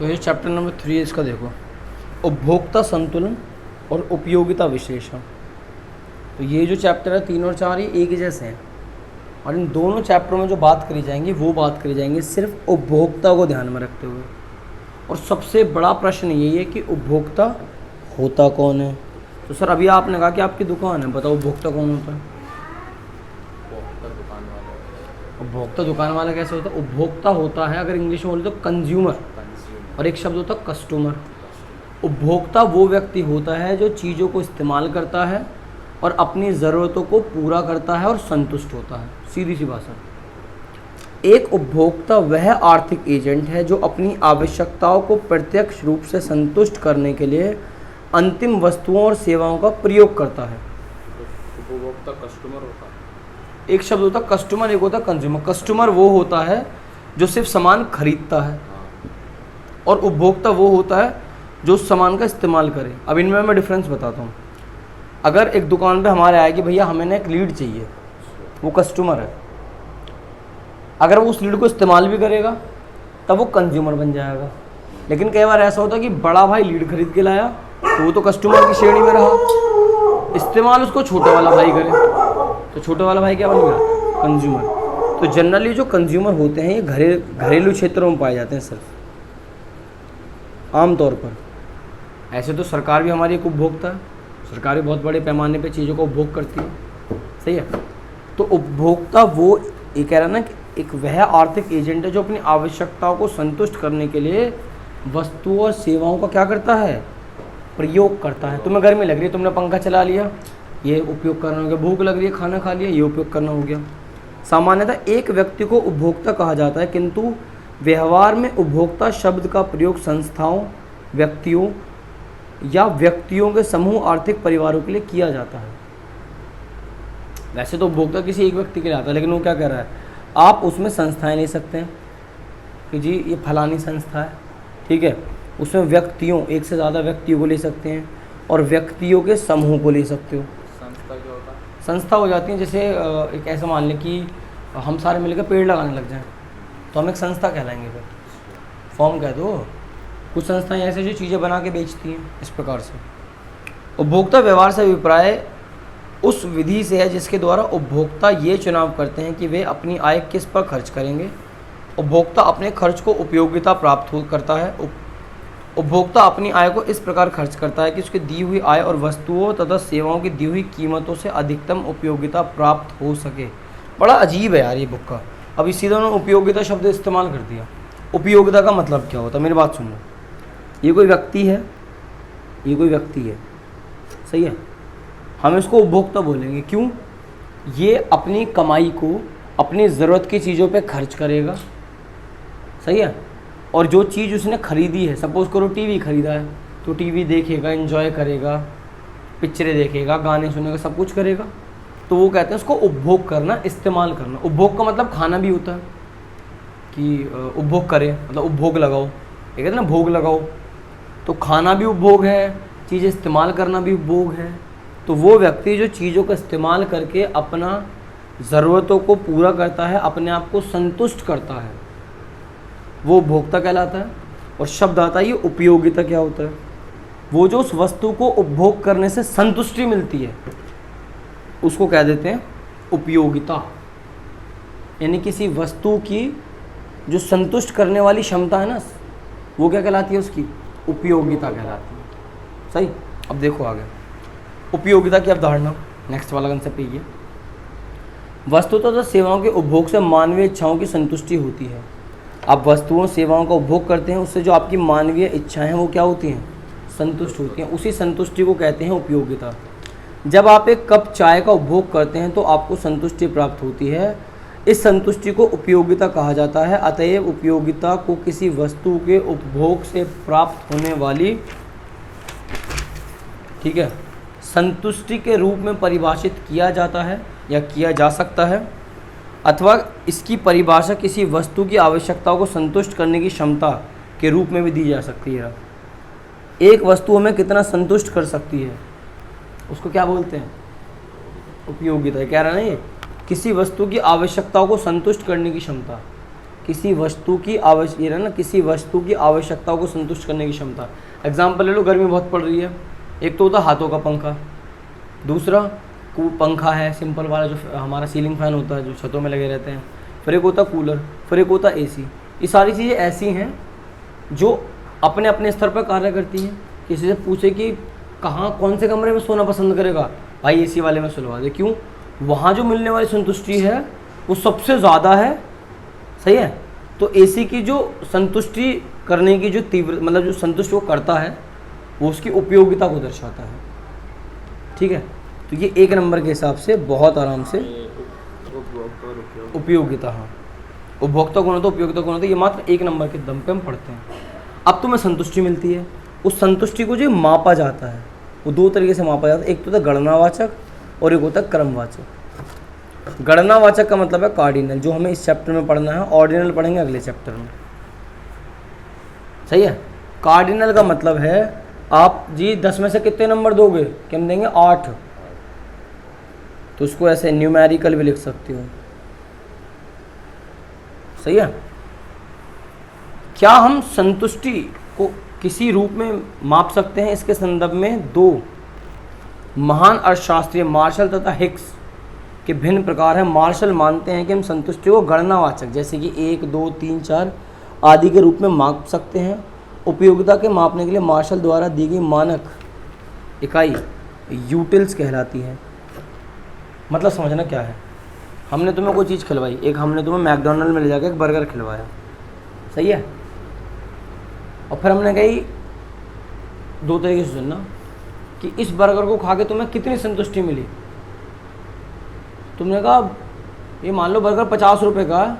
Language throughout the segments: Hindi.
तो ये चैप्टर नंबर 3 है, इसका देखो, उपभोक्ता संतुलन और उपयोगिता विश्लेषण। तो ये जो चैप्टर है 3 और 4 ये एक ही जैसे हैं, और इन दोनों चैप्टरों में जो बात करी जाएंगी वो बात करी जाएंगी सिर्फ उपभोक्ता को ध्यान में रखते हुए। और सबसे बड़ा प्रश्न यही है कि उपभोक्ता होता कौन है। तो सर अभी आपने कहा कि आपकी दुकान है, बताओ उपभोक्ता कौन होता है? उपभोक्ता दुकान वाला कैसे होता है? उपभोक्ता होता है, अगर इंग्लिश में बोले तो कंज्यूमर, और एक शब्द होता है कस्टमर। उपभोक्ता वो व्यक्ति होता है जो चीज़ों को इस्तेमाल करता है और अपनी ज़रूरतों को पूरा करता है और संतुष्ट होता है। सीधी सी भाषा, एक उपभोक्ता वह आर्थिक एजेंट है जो अपनी आवश्यकताओं को प्रत्यक्ष रूप से संतुष्ट करने के लिए अंतिम वस्तुओं और सेवाओं का प्रयोग करता है। उपभोक्ता कस्टमर होता है। एक शब्द होता है कस्टमर, एक होता है कंज्यूमर। कस्टमर वो होता है जो सिर्फ सामान खरीदता है, और उपभोक्ता वो होता है जो उस सामान का इस्तेमाल करे। अब इनमें मैं डिफरेंस बताता हूँ। अगर एक दुकान पे हमारे आए कि भैया हमें ना एक लीड चाहिए, वो कस्टमर है। अगर वो उस लीड को इस्तेमाल भी करेगा तब वो कंज्यूमर बन जाएगा। लेकिन कई बार ऐसा होता है कि बड़ा भाई लीड खरीद के लाया तो वो तो कस्टमर की श्रेणी में रहा, इस्तेमाल उसको छोटा वाला भाई करे तो छोटा वाला भाई क्या बन गया? कंज्यूमर। तो जनरली जो कंज्यूमर होते हैं ये घरेलू क्षेत्रों में पाए जाते हैं सिर्फ, आमतौर पर। ऐसे तो सरकार भी हमारी एक उपभोक्ता है, सरकार भी बहुत बड़े पैमाने पे चीज़ों को उपभोग करती है, सही है। तो उपभोक्ता वो ये कह रहा है ना कि एक वह आर्थिक एजेंट है जो अपनी आवश्यकताओं को संतुष्ट करने के लिए वस्तुओं और सेवाओं का क्या करता है? प्रयोग करता है। तुम्हें गर्मी लग रही है, तुमने पंखा चला लिया, ये उपयोग करना हो गया। भूख लग रही है, खाना खा लिया, ये उपयोग करना हो गया। सामान्यतः एक व्यक्ति को उपभोक्ता कहा जाता है, किंतु व्यवहार में उपभोक्ता शब्द का प्रयोग संस्थाओं, व्यक्तियों या व्यक्तियों के समूह, आर्थिक परिवारों के लिए किया जाता है। वैसे तो उपभोक्ता किसी एक व्यक्ति के लिए आता है, लेकिन वो क्या कह रहा है, आप उसमें संस्थाएं ले सकते हैं कि जी ये फलानी संस्था है, ठीक है। उसमें व्यक्तियों, एक से ज़्यादा व्यक्तियों को ले सकते हैं, और व्यक्तियों के समूह को ले सकते हो। संस्था क्या होता है? संस्था हो जाती है जैसे एक ऐसा मान लें कि हम सारे मिलकर पेड़ लगाने लग जाएं तो हम एक संस्था कहलाएंगे। फिर फॉर्म कह दो। कुछ संस्थाएं ऐसे जो चीज़ें बना के बेचती हैं, इस प्रकार से। उपभोक्ता व्यवहार से अभिप्राय उस विधि से है जिसके द्वारा उपभोक्ता ये चुनाव करते हैं कि वे अपनी आय किस पर खर्च करेंगे। उपभोक्ता अपने खर्च को उपयोगिता प्राप्त करता है। उपभोक्ता अपनी आय को इस प्रकार खर्च करता है कि उसकी दी हुई आय और वस्तुओं तथा सेवाओं की दी हुई कीमतों से अधिकतम उपयोगिता प्राप्त हो सके। बड़ा अजीब है यार ये बुक का। अब इसी तरह उन्होंने उपयोगिता शब्द इस्तेमाल कर दिया। उपयोगिता का मतलब क्या होता है? मेरी बात सुनो। ये कोई व्यक्ति है, ये कोई व्यक्ति है, सही है। हम इसको उपभोक्ता बोलेंगे। क्यों? ये अपनी कमाई को अपनी ज़रूरत की चीज़ों पे खर्च करेगा, सही है। और जो चीज़ उसने ख़रीदी है, सपोज़ करो टीवी ख़रीदा है तो टीवी देखेगा, एंजॉय करेगा, पिक्चरें देखेगा, गाने सुनेगा, सब कुछ करेगा। तो वो कहते हैं उसको उपभोग करना, इस्तेमाल करना। उपभोग का मतलब खाना भी होता है कि उपभोग करे, मतलब उपभोग लगाओ। ये कहते हैं ना भोग लगाओ। तो खाना भी उपभोग है, चीज़ें इस्तेमाल करना भी उपभोग है। तो वो व्यक्ति जो चीज़ों का इस्तेमाल करके अपना ज़रूरतों को पूरा करता है, अपने आप को संतुष्ट करता है, वो उपभोक्ता कहलाता है। और शब्द आता है ये उपयोगिता। क्या होता है? वो जो उस वस्तु को उपभोग करने से संतुष्टि मिलती है उसको कह देते हैं उपयोगिता। यानी किसी वस्तु की जो संतुष्ट करने वाली क्षमता है ना, वो क्या कहलाती है? उसकी उपयोगिता कहलाती है, सही। अब देखो आगे उपयोगिता की अवधारणा, नेक्स्ट वाला कंसेप्ट ये है। वस्तुतः तो सेवाओं के उपभोग से मानवीय इच्छाओं की संतुष्टि होती है। आप वस्तुओं सेवाओं का उपभोग करते हैं, उससे जो आपकी मानवीय इच्छाएं हैं वो क्या होती हैं? संतुष्ट होती हैं। उसी संतुष्टि को कहते हैं उपयोगिता। जब आप एक कप चाय का उपभोग करते हैं तो आपको संतुष्टि प्राप्त होती है। इस संतुष्टि को उपयोगिता कहा जाता है। अतएव उपयोगिता को किसी वस्तु के उपभोग से प्राप्त होने वाली, ठीक है, संतुष्टि के रूप में परिभाषित किया जाता है या किया जा सकता है, अथवा इसकी परिभाषा किसी वस्तु की आवश्यकताओं को संतुष्ट करने की क्षमता के रूप में भी दी जा सकती है। एक वस्तु हमें कितना संतुष्ट कर सकती है उसको क्या बोलते हैं? उपयोगिता। कह रहा है ना ये किसी वस्तु की आवश्यकताओं को संतुष्ट करने की क्षमता। किसी वस्तु की किसी वस्तु की आवश्यकताओं को संतुष्ट करने की क्षमता। एग्जाम्पल ले लो, गर्मी बहुत पड़ रही है, एक तो होता है हाथों का पंखा, दूसरा पंखा है सिंपल वाला जो हमारा सीलिंग फैन होता है जो छतों में लगे रहते हैं, फिर एक होता है कूलर, फिर एक होता है एसी। ये सारी चीज़ें ऐसी हैं जो अपने अपने स्तर पर कार्य करती हैं। किसी से पूछे कि कहाँ कौन से कमरे में सोना पसंद करेगा, भाई एसी वाले में सुलवा दे। क्यों? वहाँ जो मिलने वाली संतुष्टि है वो सबसे ज़्यादा है। सही है। तो एसी की जो संतुष्टि करने की जो तीव्र मतलब जो संतुष्ट वो करता है वो उसकी उपयोगिता को दर्शाता है। ठीक है। तो ये 1 नंबर के हिसाब से बहुत आराम से उपयोगिता, हाँ उपभोक्ता कौन होता है, उपयोगिता कौन होता है, ये मात्र 1 नंबर के दम पे हम पढ़ते हैं। अब तुम्हें संतुष्टि मिलती है, उस संतुष्टि को जो मापा जाता है वो 2 तरीके से मापा जाता है। एक तो होता है गणनावाचक और एक होता है क्रमवाचक। गणनावाचक का मतलब है कार्डिनल, जो हमें इस चैप्टर में पढ़ना है, ऑर्डिनल पढ़ेंगे अगले चैप्टर में। सही है। कार्डिनल का मतलब है आप जी 10 में से कितने नंबर दोगे, कि हम देंगे 8, तो उसको ऐसे न्यूमेरिकल भी लिख सकते हो। सही है। क्या हम संतुष्टि को किसी रूप में माप सकते हैं? इसके संदर्भ में 2 महान अर्थशास्त्री मार्शल तथा हिक्स के भिन्न प्रकार हैं। मार्शल मानते हैं कि हम संतुष्टि को गणनावाचक जैसे कि 1, 2, 3, 4 आदि के रूप में माप सकते हैं। उपयोगिता के मापने के लिए मार्शल द्वारा दी गई मानक इकाई यूटिल्स कहलाती है। मतलब समझना क्या है, हमने तुम्हें कोई चीज़ खिलवाई, एक हमने तुम्हें मैकडोनल्ड में ले जाकर एक बर्गर खिलवाया, सही है, और फिर हमने कही 2 तरीके से सुनना कि इस बर्गर को खा के तुम्हें कितनी संतुष्टि मिली। तुमने कहा ये मान लो बर्गर 50 रुपये का है,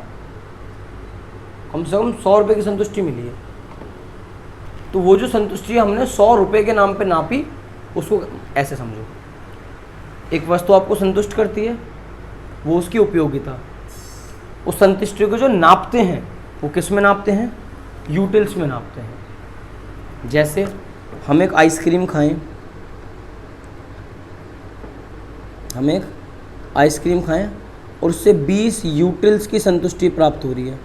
कम से कम 100 रुपये की संतुष्टि मिली है। तो वो जो संतुष्टि हमने 100 रुपये के नाम पे नापी, उसको ऐसे समझो, एक वस्तु आपको संतुष्ट करती है, वो उसकी उपयोगिता। उस संतुष्टि को जो नापते हैं वो किस में नापते हैं? यूटिल्स में नापते हैं। जैसे हम एक आइसक्रीम खाएं, और उससे 20 यूटिल्स की संतुष्टि प्राप्त हो रही है।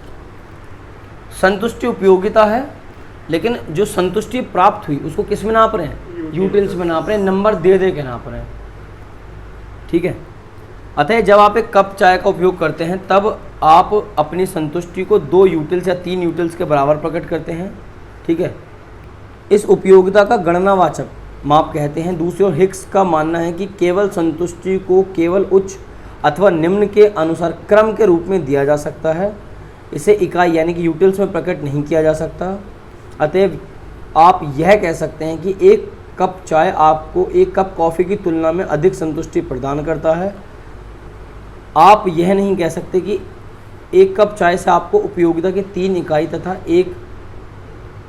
संतुष्टि उपयोगिता है, लेकिन जो संतुष्टि प्राप्त हुई उसको किस में नाप रहे हैं? यूटिल्स में नाप रहे हैं, नंबर दे दे के नाप रहे हैं। ठीक है। अतः जब आप एक कप चाय का उपयोग करते हैं तब आप अपनी संतुष्टि को 2 यूटिल्स या 3 यूटिल्स के बराबर प्रकट करते हैं। ठीक है। इस उपयोगिता का गणनावाचक माप कहते हैं। दूसरी ओर हिक्स का मानना है कि केवल संतुष्टि को केवल उच्च अथवा निम्न के अनुसार क्रम के रूप में दिया जा सकता है, इसे इकाई यानी कि यूटिल्स में प्रकट नहीं किया जा सकता। अतः आप यह कह सकते हैं कि एक कप चाय आपको एक कप कॉफ़ी की तुलना में अधिक संतुष्टि प्रदान करता है। आप यह नहीं कह सकते कि एक कप चाय से आपको उपयोगिता की 3 इकाई तथा एक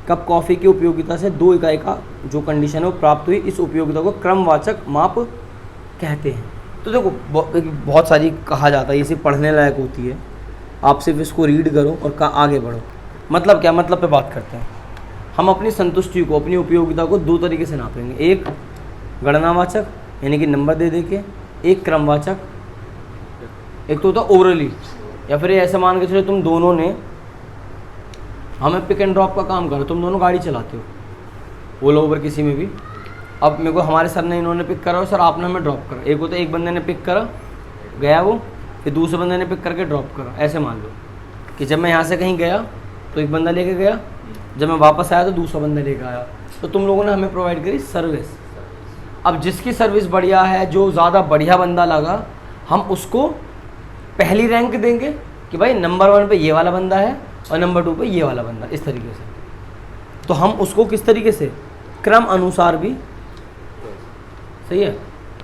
कप कॉफ़ी की उपयोगिता से 2 इकाई का जो कंडीशन है वो प्राप्त हुई। इस उपयोगिता को क्रमवाचक माप कहते हैं। तो देखो बहुत सारी कहा जाता है, ये सिर्फ पढ़ने लायक होती है, आप सिर्फ इसको रीड करो और आगे बढ़ो। मतलब क्या? मतलब पे बात करते हैं। हम अपनी संतुष्टि को, अपनी उपयोगिता को 2 तरीके से नापेंगे, एक गणनावाचक यानी कि नंबर दे दे के, एक क्रमवाचक। एक तो होता ओरली, या फिर ऐसे मान के चलो तुम दोनों ने हमें पिक एंड ड्रॉप का काम करो, तुम दोनों गाड़ी चलाते हो ओला उबर किसी में भी। अब मेरे को हमारे सर ने इन्होंने पिक करा और सर आपने हमें ड्रॉप करा। एक होता है एक बंदे ने पिक करा गया वो, फिर दूसरे बंदे ने पिक करके ड्रॉप करा। ऐसे मान लो कि जब मैं यहाँ से कहीं गया तो एक बंदा लेके गया, जब मैं वापस आया तो दूसरा बंदा लेकर आया। तो तुम लोगों ने हमें प्रोवाइड करी सर्विस। अब जिसकी सर्विस बढ़िया है, जो ज़्यादा बढ़िया बंदा लगा, हम उसको पहली रैंक देंगे कि भाई नंबर 1 पे ये वाला बंदा है और नंबर 2 पे ये वाला बंदा, इस तरीके से। तो हम उसको किस तरीके से? क्रम अनुसार भी। सही है।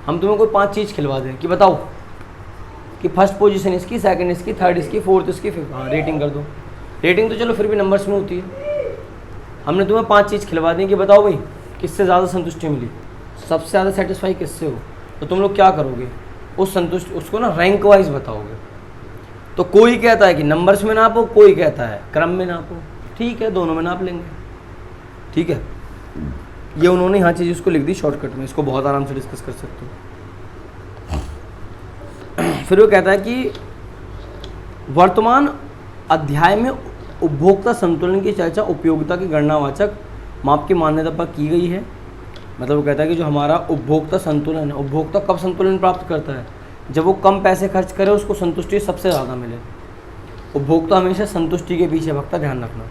हम तुम्हें कोई 5 चीज़ खिलवा दें कि बताओ कि फर्स्ट पोजीशन इसकी, सेकंड इसकी, थर्ड इसकी, फोर्थ इसकी, फिफ्थ, हाँ रेटिंग कर दो। रेटिंग तो चलो फिर भी नंबर्स में होती है। हमने तुम्हें 5 चीज़ खिलवा दी कि बताओ भाई किससे ज़्यादा संतुष्टि मिली, सबसे ज़्यादा सेटिस्फाई किससे हो। तो तुम लोग क्या करोगे? उस संतुष्टि उसको ना रैंक वाइज बताओगे। तो कोई कहता है कि नंबर्स में नापो, कोई कहता है क्रम में नापो। ठीक है, दोनों में नाप लेंगे। ठीक है। ये उन्होंने यहाँ चीज़ उसको लिख दी शॉर्टकट में, इसको बहुत आराम से डिस्कस कर सकते हो। फिर वो कहता है कि वर्तमान अध्याय में उपभोक्ता संतुलन की चर्चा उपयोगिता की गणनावाचक माप की मान्यता पर की गई है। मतलब वो कहता है कि जो हमारा उपभोक्ता संतुलन है, उपभोक्ता कब संतुलन प्राप्त करता है? जब वो कम पैसे खर्च करे, उसको संतुष्टि सबसे ज़्यादा मिले। उपभोक्ता हमेशा संतुष्टि के पीछे भगता, ध्यान रखना।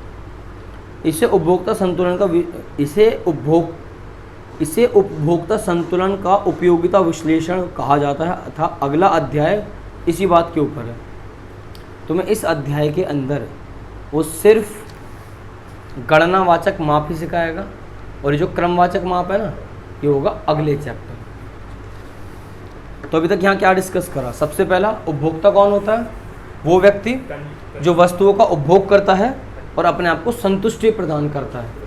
इसे उपभोक्ता संतुलन का इसे उपभोक्ता संतुलन का उपयोगिता विश्लेषण कहा जाता है तथा अगला अध्याय इसी बात के ऊपर है। तुम्हें इस अध्याय के अंदर वो सिर्फ गणनावाचक माप ही सिखाएगा और ये जो क्रमवाचक माप है ना, ये होगा अगले चैप्टर। तो अभी तक यहाँ क्या डिस्कस करा? सबसे पहला, उपभोक्ता कौन होता है? वो व्यक्ति जो वस्तुओं का उपभोग करता है और अपने आप को संतुष्टि प्रदान करता है।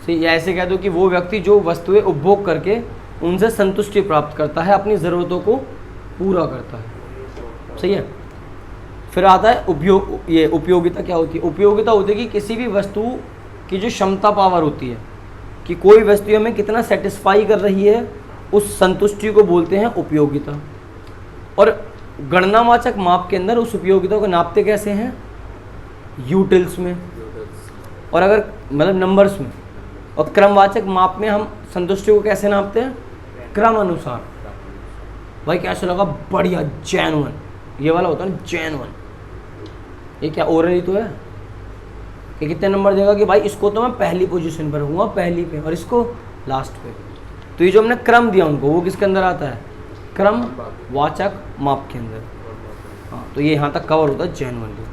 या ऐसे कह दो कि वो व्यक्ति जो वस्तुएं उपभोग करके उनसे संतुष्टि प्राप्त करता है, अपनी ज़रूरतों को पूरा करता है। सही है। फिर आता है उपयोगिता क्या होती है? उपयोगिता होती है कि किसी भी वस्तु की जो क्षमता पावर होती है कि कोई वस्तु हमें कितना सेटिस्फाई कर रही है, उस संतुष्टि को बोलते हैं उपयोगिता। और गणनावाचक माप के अंदर उस उपयोगिता को नापते कैसे हैं? यूटिल्स में, और अगर मतलब नंबर्स में। और क्रमवाचक माप में हम संतुष्टि को कैसे नापते हैं? क्रम अनुसार। भाई कैसे लगा? बढ़िया, जेन्युइन। ये वाला होता है ना, जेन्युइन। ये क्या ओरली तो है कि कितने नंबर देगा कि भाई इसको तो मैं पहली पोजीशन पर रखूँगा, पहली पे, और इसको लास्ट पे। तो ये जो हमने क्रम दिया उनको, वो किसके अंदर आता है? क्रमवाचक माप के अंदर। हाँ, तो ये यहाँ तक कवर होता है जेन्युइनली।